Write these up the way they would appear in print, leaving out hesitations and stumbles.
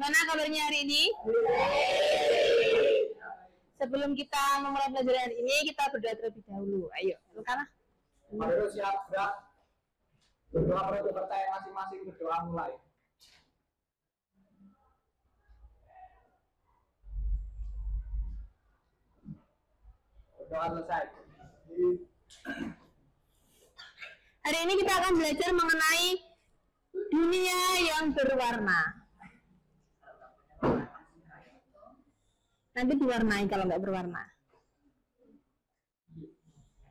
Gimana kabarnya hari ini? Sebelum kita memulai pelajaran hari ini, kita berdoa terlebih dahulu. Ayo, Lukana. Ayo siap, gerak. Berdoa pada percaya masing-masing, berdoa mulai. Berdoa selesai. Hari ini kita akan belajar mengenai dunia yang berwarna. Nanti diwarnai kalau nggak berwarna.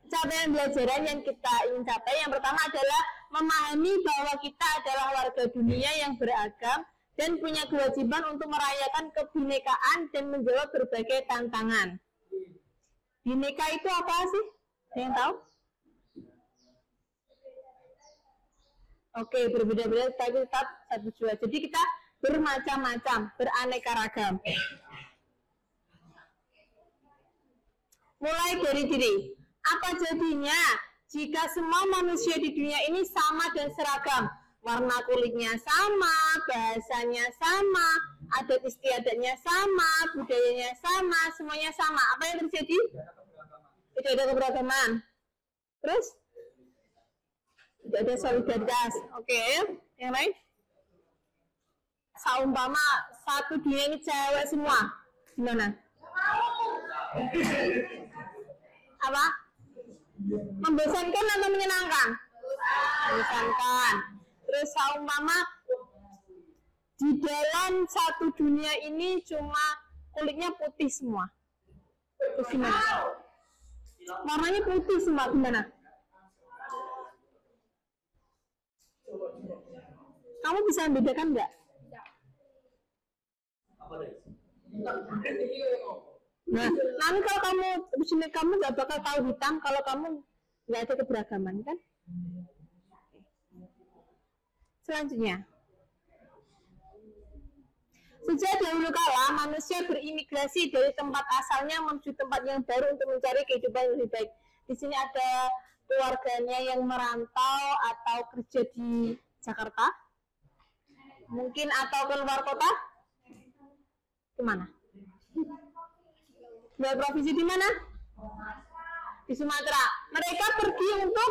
Capaian pelajaran yang kita ingin capai yang pertama adalah memahami bahwa kita adalah warga dunia yang beragam dan punya kewajiban untuk merayakan kebinekaan dan menjawab berbagai tantangan. Bineka itu apa sih? Ada yang tahu? Oke, berbeda-beda tapi tetap satu jua. Jadi kita bermacam-macam, beraneka ragam. Mulai dari diri. Apa jadinya jika semua manusia di dunia ini sama dan seragam? Warna kulitnya sama, bahasanya sama, adat istiadatnya sama, budayanya sama, semuanya sama. Apa yang terjadi? Tidak ada keberagaman. Terus? Tidak ada solidaritas. Oke, yang lain? Seumpama satu dunia ini cewek semua. Gimana? Apa? Membosankan atau menyenangkan? Membosankan. Terus seumpama di dalam satu dunia ini cuma kulitnya putih semua. Terus gimana? Warnanya putih semua, gimana? Kamu bisa membedakan nggak? Nah, nanti kalau kamu di sini kamu nggak bakal tahu hitam kalau kamu nggak ada keberagaman, kan? Selanjutnya, sejak dahulu kala manusia berimigrasi dari tempat asalnya menuju tempat yang baru untuk mencari kehidupan yang lebih baik. Di sini ada keluarganya yang merantau atau kerja di Jakarta, mungkin atau keluar kota. Kemana? Di provinsi di mana? Di Sumatera. Mereka pergi untuk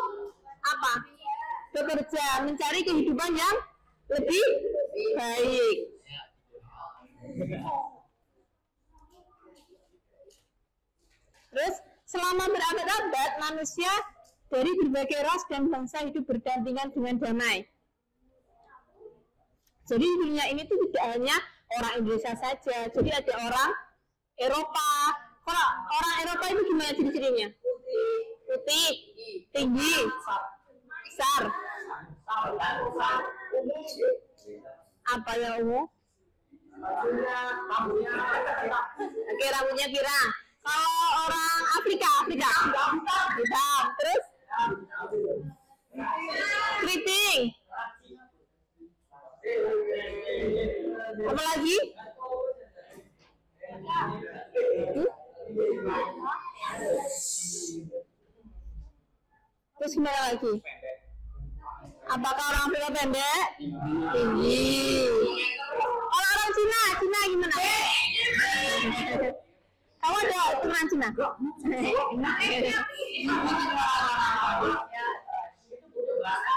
apa? Bekerja, mencari kehidupan yang lebih baik. Terus selama berabad-abad manusia dari berbagai ras dan bangsa hidup berdampingan dengan damai. Jadi dunia ini tuh tidak hanya orang Indonesia saja. Jadi ada orang Eropa. Kalau orang Eropa itu gimana ciri-cirinya? Putih, tinggi, besar. Apa yang ungu? Oke, rambutnya pirang. Kalau orang Afrika, hitam. Terus keriting. Apa lagi? Terus gimana lagi? Apakah orang Afrika pendek? Tinggi. Kalau orang Cina gimana? Kamu ada keturunan Cina?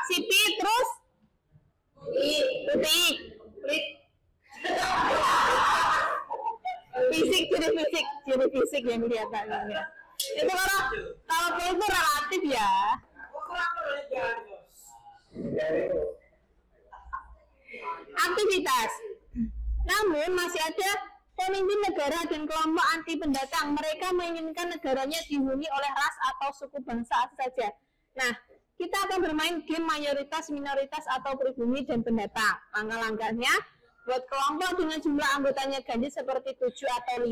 Sipit, terus? Putih. Ciri fisik yang kelihatan. Itu kalau itu relatif ya. Aktivitas. Namun masih ada pemimpin negara dan kelompok anti pendatang. Mereka menginginkan negaranya dihuni oleh ras atau suku bangsa saja. Nah, kita akan bermain game mayoritas, minoritas, atau pribumi dan pendatang. Langkah-langkahnya, buat kelompok dengan jumlah anggotanya ganjil seperti 7 atau 5,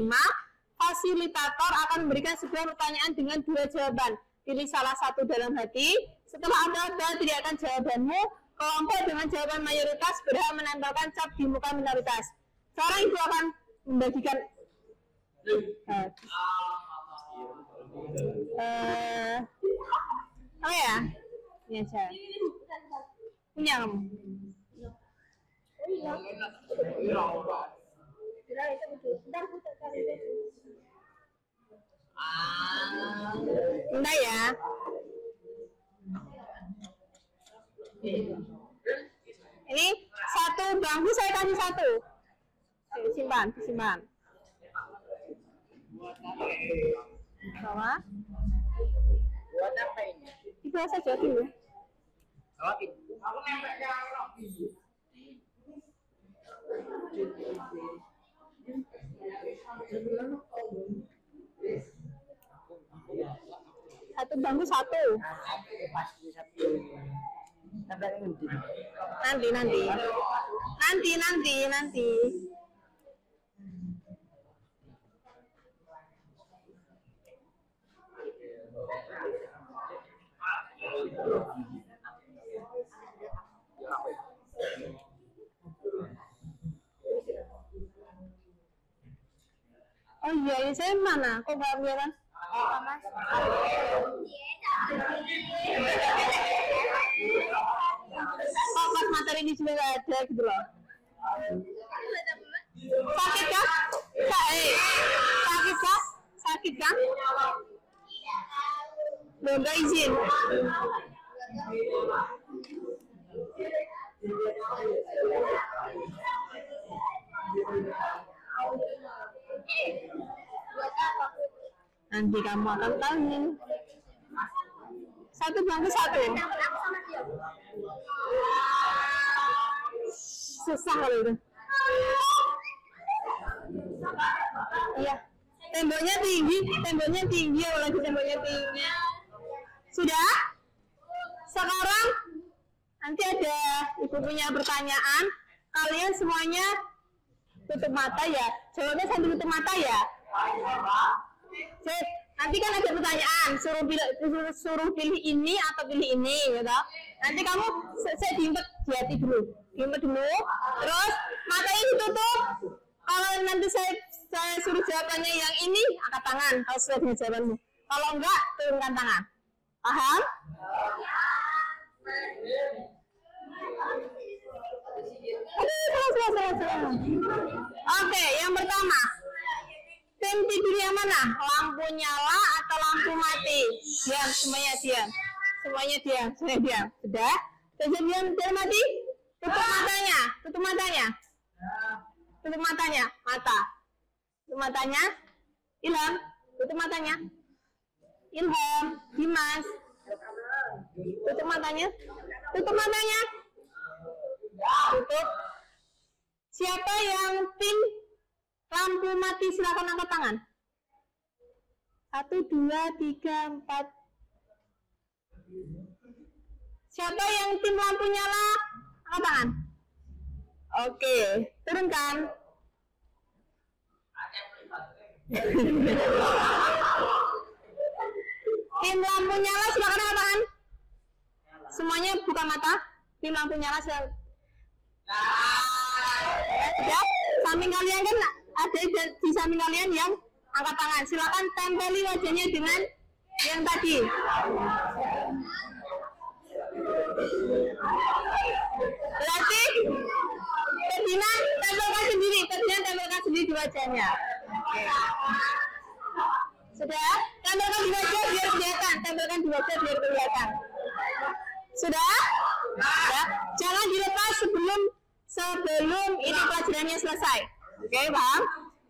fasilitator akan memberikan sebuah pertanyaan dengan 2 jawaban. Pilih salah satu dalam hati. Setelah Anda teriakan jawabanmu, kelompok dengan jawaban mayoritas berhak menempelkan cap di muka minoritas. Seorang ibu akan membagikan oh ya, ini aja. Punya kamu? Bentar ya. Ini satu bangku saya kasih satu. Simpan, simpan. Bawa. Buat apa ini? Dibawa saja dulu. Oke. Aku nempelnya lagi. Satu bangku satu. Nanti. Oh iya, ini saya mana? Kok nggak kelihatan? Oh, Mas. Oh, pas materi ini juga nggak ada gitu loh. Sakit kah? Sakit kah? Belum nggak izin. Nanti kamu akan tahu. Satu bangku satu. Susah kali itu. Iya. Temboknya tinggi, apalagi temboknya tinggi. Sudah? Sekarang nanti ada ibu punya pertanyaan. Kalian semuanya tutup mata ya. Jawabnya sambil tutup mata ya. Cek, nanti kan ada pertanyaan, suruh pilih ini atau pilih ini, gitu. Nanti kamu saya diimpet di hati dulu, terus matanya ditutup. Kalau nanti saya suruh jawabannya yang ini, angkat tangan kalau sesuai dengan jawabanmu. Kalau enggak, turunkan tangan. Paham? Oke, yang pertama. Tim tidur yang mana? Lampu nyala atau lampu mati? Diam, semuanya diam. Sudah? Diam mati? Tutup matanya. Mata. Tutup matanya. Ilham, tutup matanya. Ilham, Dimas. Tutup matanya. Tutup. Siapa yang tim lampu mati, silakan angkat tangan. 1, 2, 3, 4. Siapa yang tim lampu nyala? Angkat tangan. Oke, turunkan. Tim lampu nyala silakan angkat tangan. Semuanya buka mata. Tim lampu nyala silakan. Ya, samping kalian kan ada di samping kalian yang angkat tangan. Silakan tempeli wajahnya dengan yang tadi. Berarti Ferdina tempelkan sendiri di wajahnya. Sudah? Tempelkan di wajah biar kelihatan. Sudah? Ya. Jangan dilepas sebelum ini pelajarannya selesai. Oke, paham?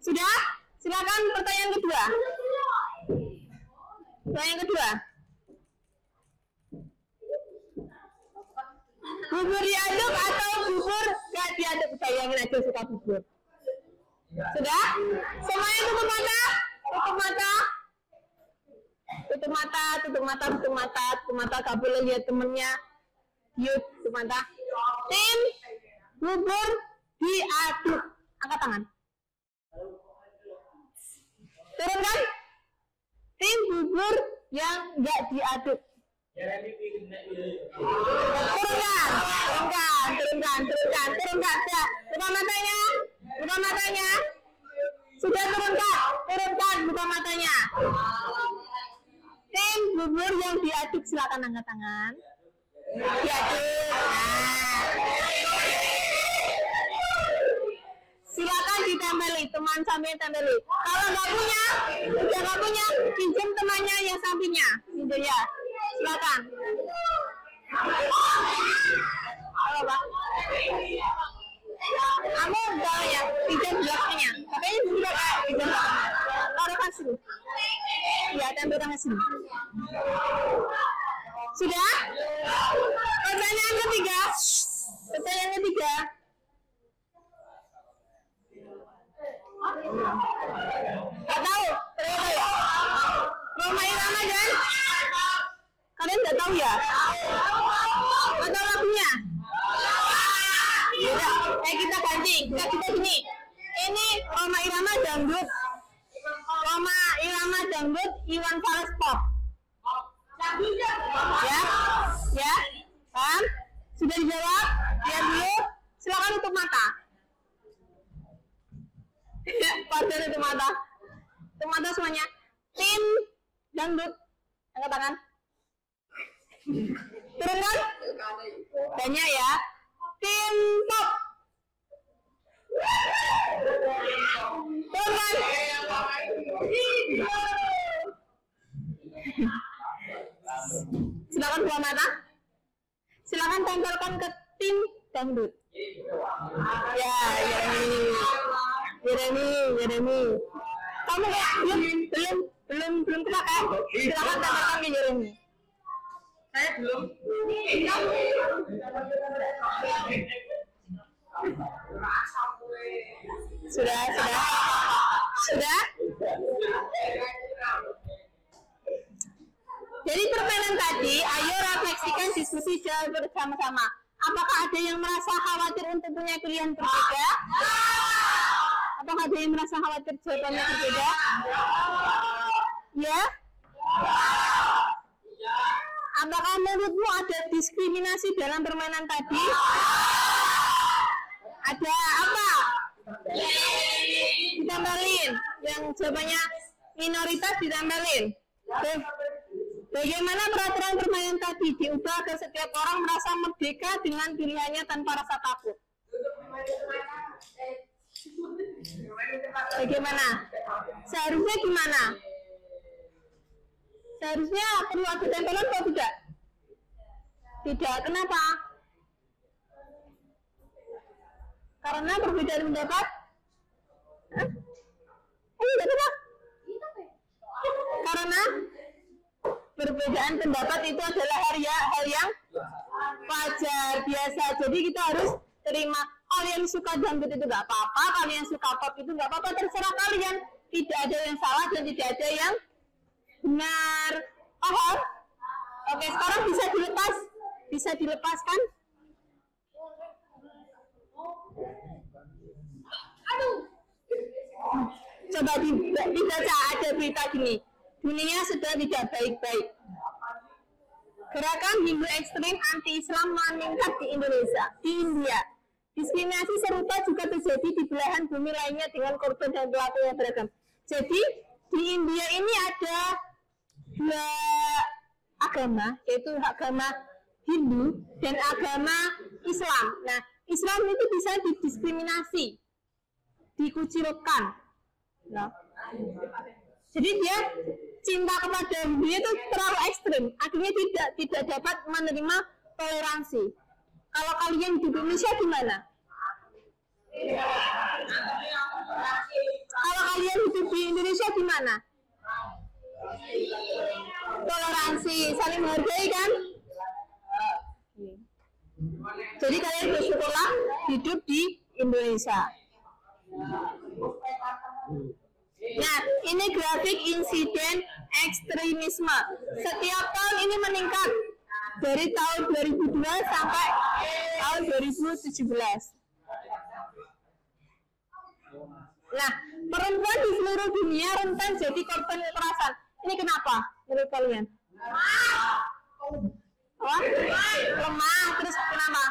Sudah? Silakan pertanyaan kedua. Bubur diaduk atau bubur gak diaduk? Bayangin aja suka bubur. Sudah? Semuanya tutup mata. Gak boleh lihat temennya. Yuk, tutup mata. Tim bubur diaduk. Angkat tangan. Turunkan. Tim bubur yang nggak diaduk. Turunkan. Buka matanya. Sudah turunkan. Buka matanya. Tim bubur yang diaduk silakan angkat tangan. Diaduk. silakan ditempeli, teman samping tempeli. Kalau nggak punya, udah nggak punya, pinjam temannya yang sampingnya, gitu ya. Silakan. Halo Pak. Kamu udah ya, pinjam belakangnya. Tapi ini juga kayak pinjam belakangnya. Taruhkan sini. Ya, tempelkan sini. Sudah? Pertanyaan ketiga. Pertanyaan ketiga. Gak tahu, ternyata ya. Roma Irama kan? Kalian nggak tahu ya? Atau lagunya? Ya, kita ganti. Kita gini. Ini Roma Irama dangdut. Roma Irama dangdut, Iwan Fals pop. Ya, paham? Sudah dijawab? Lihat dulu. Silakan tutup mata. Pada tutup mata. Tutup mata semuanya. Tim dangdut, angkat tangan. Turunkan. Banyak ya. Tim pop. Turunkan. Silakan buka mata. Silakan tempelkan ke tim dangdut. Ya, Yeremi. Kamu kayak belum kena kan? Silakan tempelkan ke Yeremi. Saya belum. Sudah. Jadi permainan tadi, ayo refleksikan diskusi bersama-sama. Apakah ada yang merasa khawatir untuk punya pilihan berbeda? Apakah ada yang merasa khawatir jawabannya berbeda? Ya? Apakah menurutmu ada diskriminasi dalam permainan tadi? Ada apa? Ditambelin. Yang jawabannya minoritas ditambelin. Bagaimana peraturan permainan tadi diubah agar setiap orang merasa merdeka dengan pilihannya tanpa rasa takut? Bagaimana? Seharusnya gimana? Seharusnya perlu ada tempelan atau tidak? Tidak. Kenapa? Karena perbedaan pendapat? Kenapa? Karena perbedaan pendapat itu adalah hal yang wajar, biasa. Jadi kita harus terima. Kalian suka dangdut itu nggak apa-apa, kalian suka pop itu nggak apa-apa, terserah kalian. Tidak ada yang salah dan tidak ada yang benar. Oh, oke, sekarang bisa dilepaskan? Coba dibaca, ada berita gini. Dunia sudah tidak baik-baik. Gerakan Hindu ekstrim anti-Islam meningkat di Indonesia. Di India, diskriminasi serupa juga terjadi di belahan bumi lainnya dengan korban dan pelaku yang beragam. Jadi di India ini ada dua agama, yaitu agama Hindu dan agama Islam. Nah, Islam itu bisa didiskriminasi, dikucilkan. Nah, jadi dia cinta kepada Hindu itu terlalu ekstrim, akhirnya tidak dapat menerima toleransi. Kalau kalian di Indonesia gimana? Kalau kalian hidup di Indonesia gimana? Toleransi, saling menghargai kan? Jadi kalian bersyukurlah hidup di Indonesia. Nah, ini grafik insiden ekstremisme. Setiap tahun ini meningkat dari tahun 2002 sampai tahun 2017. Nah, perempuan di seluruh dunia rentan jadi korban kekerasan. Ini kenapa menurut kalian? Apa? Lemah, terus kenapa?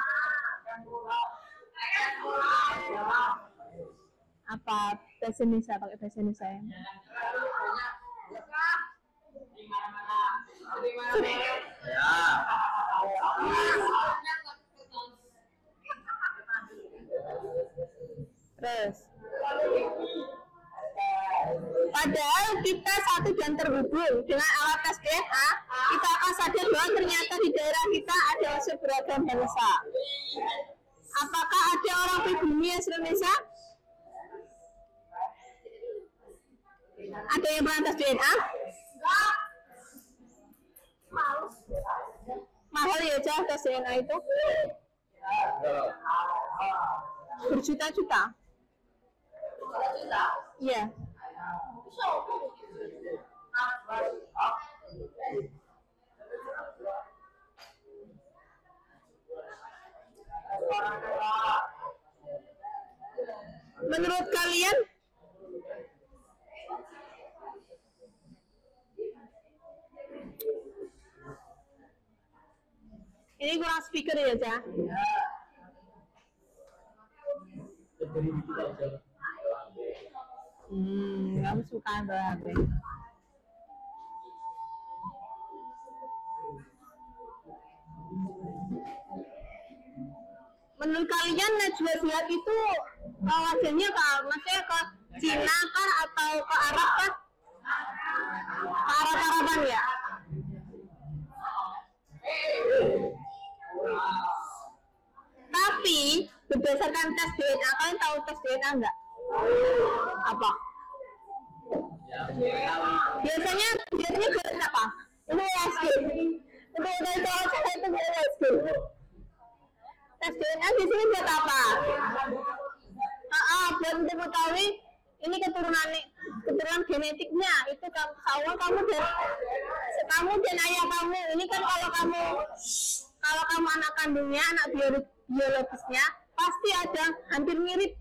Apa bahasa Indonesia, pakai bahasa Indonesia ya? Terus Padahal kita satu dan terhubung dengan alat tes DNA, kita akan sadar bahwa ternyata di daerah kita ada seberagam bangsa. Apakah ada orang pribumi asli Indonesia? Ada yang pernah tes DNA? Mahal ya Cah tes DNA itu? Berjuta-juta. Iya. Menurut kalian ini kurang speaker ya, Cah? Kamu suka banget. Menurut kalian Najwa Shihab itu wajahnya maksudnya ke Cina kah atau ke Arab kah? Ke Arab-Araban ya? Tapi berdasarkan tes DNA, kalian tahu tes DNA enggak? Apa? Biasanya buat apa? Itu USG. Untuk itu USG. Tes DNA biasanya buat apa? Buat untuk mengetahui ini keturunan genetiknya itu kamu dan ayah kamu. Ini kan kalau kamu anak kandungnya, anak biologisnya pasti ada hampir mirip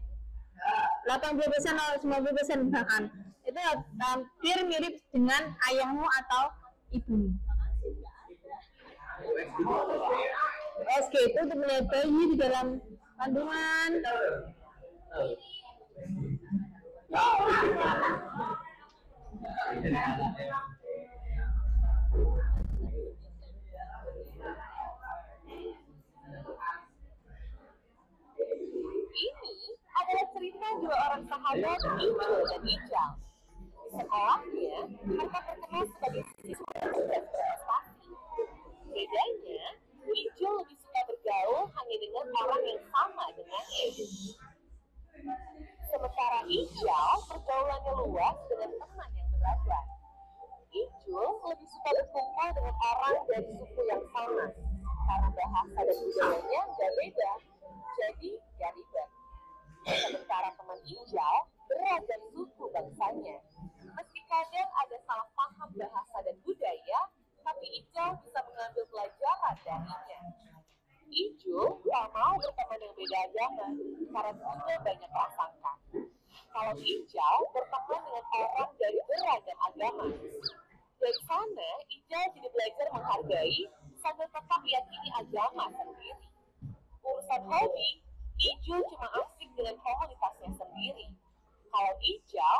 80% atau 90% bahkan itu hampir mirip dengan ayahmu atau ibumu. USG itu untuk melihat bayi di dalam kandungan. Ini adalah cerita dua orang sahabat, Ijul dan Ijal. Di sekolahnya, mereka terkenal sebagai siswa yang cerdas berprestasi. Bedanya, Ijul lebih suka bergaul hanya dengan orang yang sama dengannya. Sementara Ijal pergaulannya luas dengan teman yang beragam. Ijul lebih suka berkumpul dengan orang dari suku yang sama, karena bahasa dan budayanya nggak beda, jadi gak ribet. Sementara teman Ijal beragam suku bangsanya. Meski kadang ada salah paham bahasa dan budaya, tapi Ijal bisa mengambil pelajaran darinya. Ijul gak mau berteman yang beda agama, karena punya banyak prasangka. Kalau Ijal berteman dengan orang dari beragam agama. Dari sana, Ijal jadi belajar menghargai sambil tetap yakini agama sendiri. Urusan hobi, Ijul cuma asik dengan komunitasnya sendiri. Kalau Ijal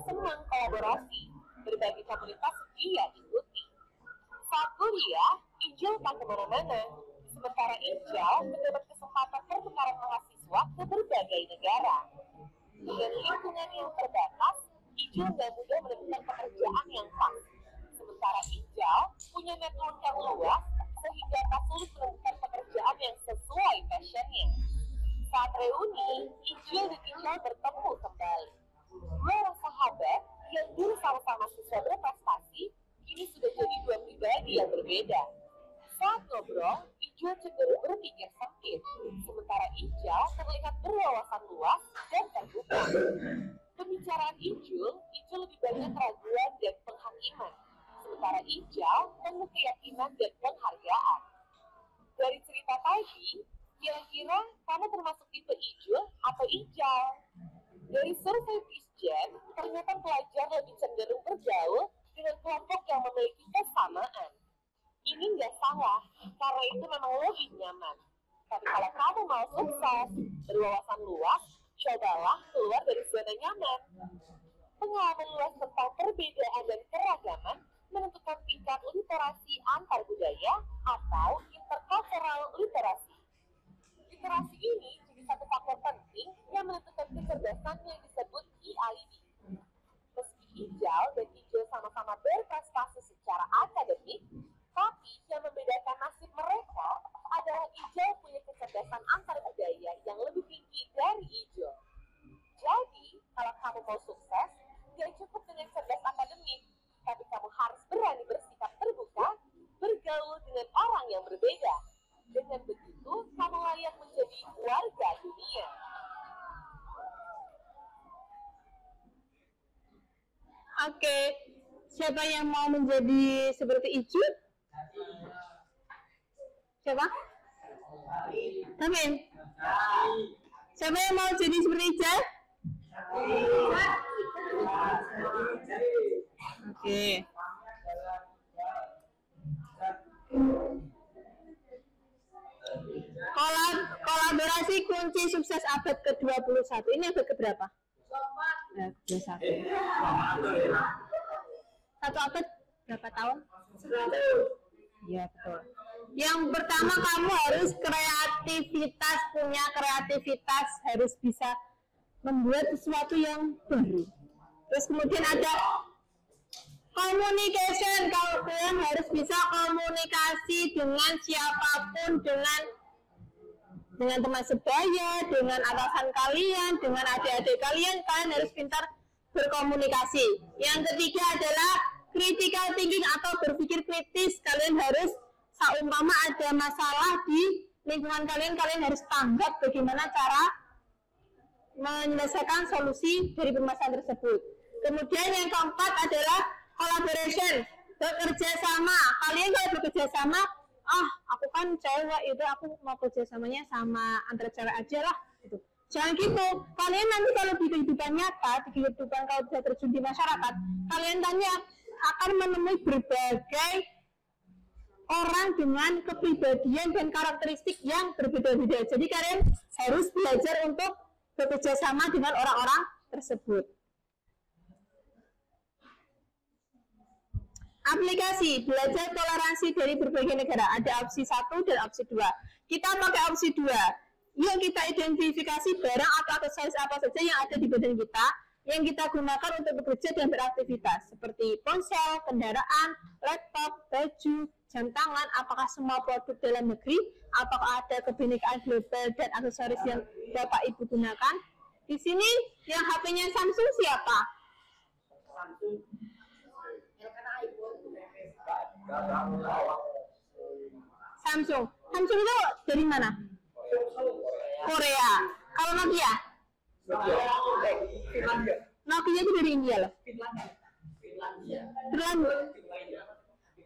senang kolaborasi, berbagi komunitas dia ikuti. Saat kuliah, Ijul tak kemana-mana. Sementara Ijal mendapat kesempatan pertukaran mahasiswa ke berbagai negara. Dengan lingkungan yang terbatas, Ijul gak mudah menemukan pekerjaan yang pas. Sementara Ijal punya network yang luas, sehingga tak sulit menemukan pekerjaan yang sesuai passionnya. Saat reuni, Ijul dan Ijal bertemu kembali. Dua orang sahabat yang dulu sama-sama siswa berprestasi, kini sudah jadi dua pribadi yang berbeda. Saat ngobrol, Ijul cenderung berpikir sempit, sementara Ijal terlihat berwawasan luas dan terbuka. Pembicaraan Ijul lebih banyak keraguan dan penghakiman, sementara Ijal penuh keyakinan dan penghargaan. Dari cerita tadi, kira-kira kamu termasuk tipe Ijul atau Ijal? Dari survei Pisjen, ternyata pelajar lebih cenderung bergaul dengan kelompok yang memiliki kesamaan. Ini nggak salah, karena itu memang lebih nyaman. Tapi kalau kamu mau sukses, berwawasan luas, cobalah keluar dari zona nyaman. Pengalaman luas tentang perbedaan dan keragaman menentukan tingkat literasi antar budaya atau intercultural literasi. Literasi ini jadi satu faktor penting yang menentukan kecerdasan yang disebut EID. Meski Ijal dan Ijul sama-sama berprestasi secara akademik, tapi yang membedakan nasib mereka adalah Ijal punya kecerdasan antar budaya yang lebih tinggi dari Ijul. Jadi, kalau kamu mau sukses, gak cukup dengan cerdas akademik, tapi kamu harus berani bersikap terbuka, bergaul dengan orang yang berbeda. Dengan begitu, kamu layak menjadi warga dunia. Oke, siapa yang mau menjadi seperti Ijul? Siapa? Amin. Siapa yang mau jadi seperti Ijal? Oke. Kolaborasi kunci sukses abad ke-21. Ini abad ke-berapa? Ke-21. Satu abad berapa tahun? 100. Ya, betul. Yang pertama, kamu harus kreativitas, punya kreativitas, harus bisa membuat sesuatu yang baru. Terus kemudian ada communication, kalian harus bisa komunikasi dengan siapapun, dengan teman sebaya, dengan atasan kalian, dengan adik-adik kalian harus pintar berkomunikasi. Yang ketiga adalah critical thinking atau berpikir kritis. Kalian harus, seumpama ada masalah di lingkungan kalian harus tanggap bagaimana cara menyelesaikan solusi dari permasalahan tersebut. Kemudian yang keempat adalah collaboration, bekerja sama. Kalian kalau bekerja sama, aku kan cewek, itu aku mau kerjasamanya sama antara cewek aja lah. Gitu. Jangan gitu. Kalian nanti kalau di kehidupan nyata, di kehidupan kalau bisa terjun di masyarakat, kalian tanya akan menemui berbagai orang dengan kepribadian dan karakteristik yang berbeda-beda. Jadi kalian harus belajar untuk bekerja sama dengan orang-orang tersebut. Aplikasi, belajar toleransi dari berbagai negara. Ada opsi 1 dan opsi 2. Kita pakai opsi 2. Yuk kita identifikasi barang atau aksesoris apa saja yang ada di badan kita yang kita gunakan untuk bekerja dan beraktivitas. Seperti ponsel, kendaraan, laptop, baju, jam tangan. Apakah semua produk dalam negeri? Apakah ada kebinekaan global dan aksesoris yang Bapak Ibu gunakan? Di sini yang HP-nya Samsung siapa? Samsung. Samsung itu dari mana? Korea. Kalau Nokia? Nokia itu dari India loh. Finlandia.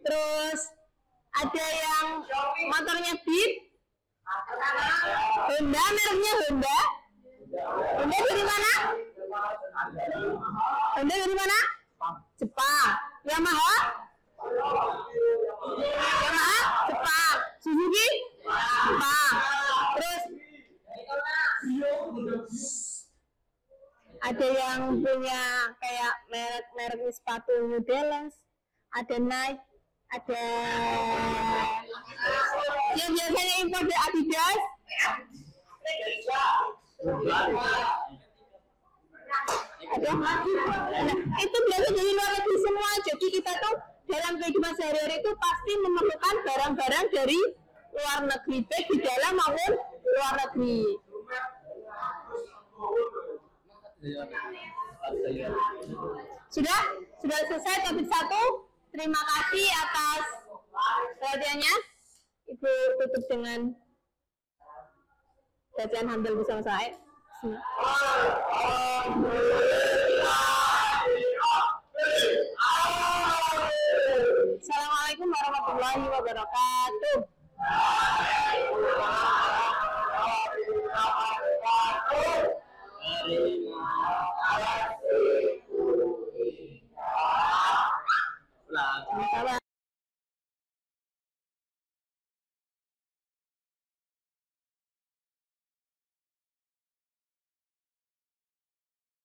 Terus ada yang motornya Beat. Honda, mereknya Honda. Honda dari mana? Honda dari mana? Jepang. Yamaha? Jepang. Suzuki? Jepang. Terus ada yang punya kayak merek sepatu New Balance, ada Nike, ada yang biasanya impor dari Adidas. Ada itu biasa dari luar negeri semua. Jadi kita tuh dalam kehidupan sehari-hari itu pasti memerlukan barang-barang dari luar negeri, baik di dalam maupun luar negeri. Sudah selesai topik 1. Terima kasih atas perhatiannya. Ibu tutup dengan bacaan hamdal bersama saya. Assalamualaikum warahmatullahi wabarakatuh.